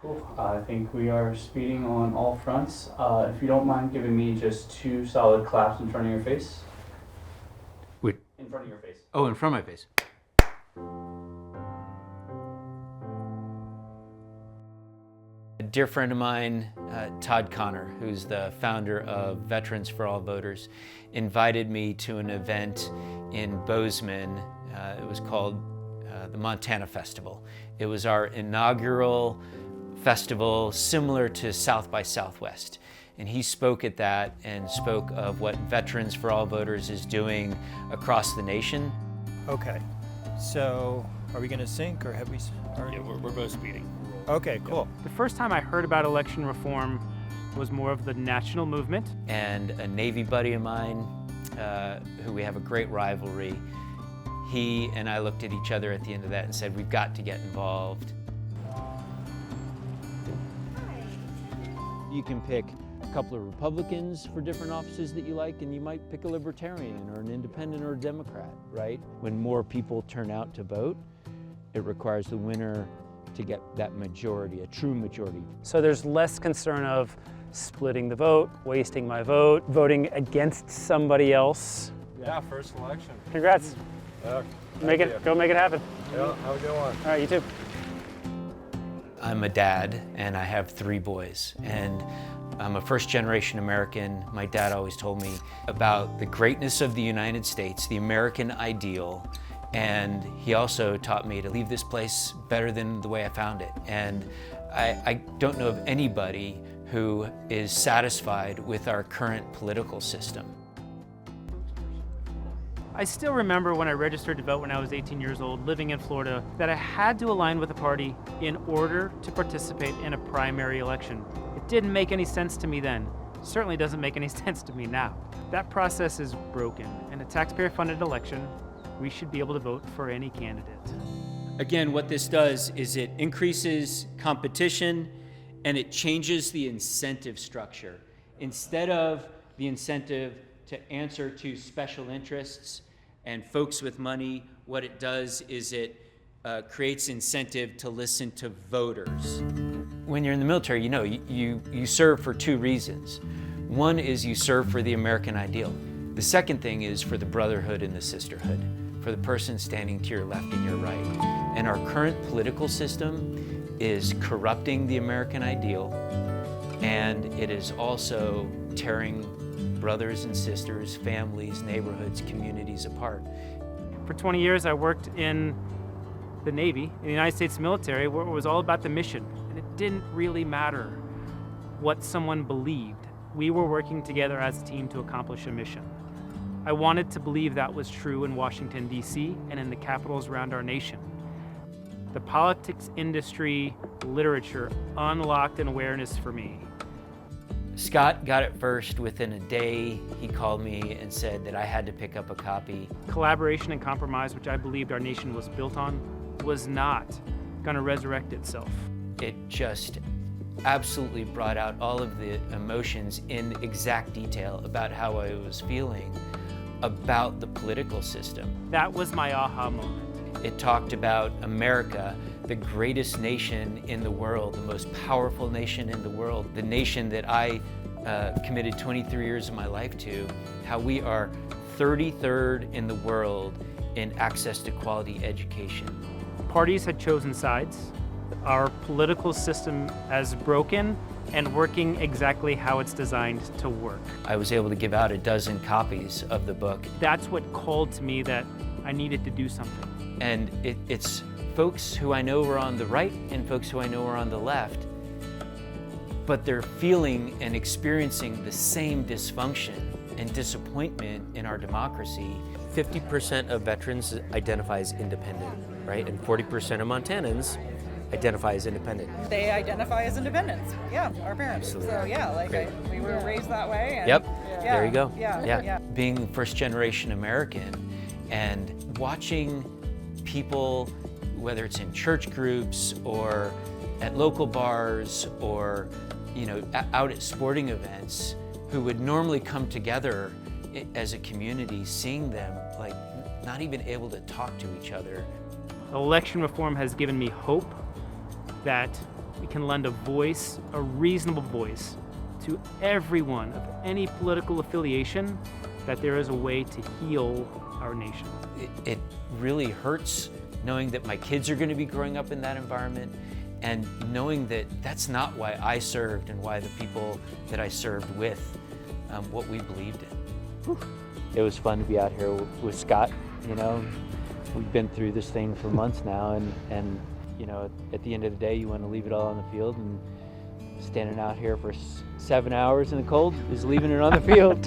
Cool. I think we are speeding on all fronts. If you don't mind giving me just 2 solid claps in front of your face. Wait. In front of your face. Oh, in front of my face. A dear friend of mine, Todd Connor, who's the founder of Veterans for All Voters, invited me to an event in Bozeman. It was called the Montana Festival. It was our inaugural festival similar to South by Southwest. And he spoke at that and spoke of what Veterans for All Voters is doing across the nation. Okay, so are we gonna sync or have we already? Yeah, we're both speeding. Okay, cool. The first time I heard about election reform was more of the national movement. And a Navy buddy of mine, who we have a great rivalry, he and I looked at each other at the end of that and said, we've got to get involved. You can pick a couple of Republicans for different offices that you like, and you might pick a Libertarian or an Independent or a Democrat, right? When more people turn out to vote, it requires the winner to get that majority, a true majority. So there's less concern of splitting the vote, wasting my vote, voting against somebody else. Yeah, first election. Congrats. Yeah, Go make it happen. Yeah, have a good one. All right, you too. I'm a dad and I have 3 boys, and I'm a first-generation American. My dad always told me about the greatness of the United States, the American ideal, and he also taught me to leave this place better than the way I found it. And I don't know of anybody who is satisfied with our current political system. I still remember when I registered to vote when I was 18 years old, living in Florida, that I had to align with a party in order to participate in a primary election. It didn't make any sense to me then. It certainly doesn't make any sense to me now. That process is broken. In a taxpayer-funded election, we should be able to vote for any candidate. Again, what this does is it increases competition and it changes the incentive structure. Instead of the incentive to answer to special interests and folks with money, what it does is it creates incentive to listen to voters. When you're in the military, you know, you serve for 2 reasons. One is you serve for the American ideal. The second thing is for the brotherhood and the sisterhood, for the person standing to your left and your right. And our current political system is corrupting the American ideal, and it is also tearing brothers and sisters, families, neighborhoods, communities apart. For 20 years, I worked in the Navy, in the United States military, where it was all about the mission. And it didn't really matter what someone believed. We were working together as a team to accomplish a mission. I wanted to believe that was true in Washington, D.C., and in the capitals around our nation. The politics industry literature unlocked an awareness for me. Scott got it first. Within a day, he called me and said that I had to pick up a copy. Collaboration and compromise, which I believed our nation was built on, was not going to resurrect itself. It just absolutely brought out all of the emotions in exact detail about how I was feeling about the political system. That was my aha moment. It talked about America, the greatest nation in the world, the most powerful nation in the world, the nation that I committed 23 years of my life to, how we are 33rd in the world in access to quality education. Parties had chosen sides. Our political system is broken and working exactly how it's designed to work. I was able to give out 12 copies of the book. That's what called to me that I needed to do something. And it's folks who I know are on the right and folks who I know are on the left, but they're feeling and experiencing the same dysfunction and disappointment in our democracy. 50% of veterans identify as independent, right? And 40% of Montanans identify as independent. They identify as independents. Yeah, our parents. Absolutely. So yeah, like we were raised that way. And Yep, yeah, there you go. Yeah. Being first generation American and watching people, whether it's in church groups or at local bars or out at sporting events, who would normally come together as a community, seeing them like not even able to talk to each other. Election reform has given me hope that we can lend a voice, a reasonable voice, to everyone of any political affiliation, that there is a way to heal our nation. It really hurts knowing that my kids are going to be growing up in that environment, and knowing that that's not why I served and why the people that I served with, what we believed in. Whew. It was fun to be out here with Scott. You know, we've been through this thing for months now, and you know, at the end of the day, you want to leave it all on the field, and standing out here for 7 hours in the cold is leaving it on the field.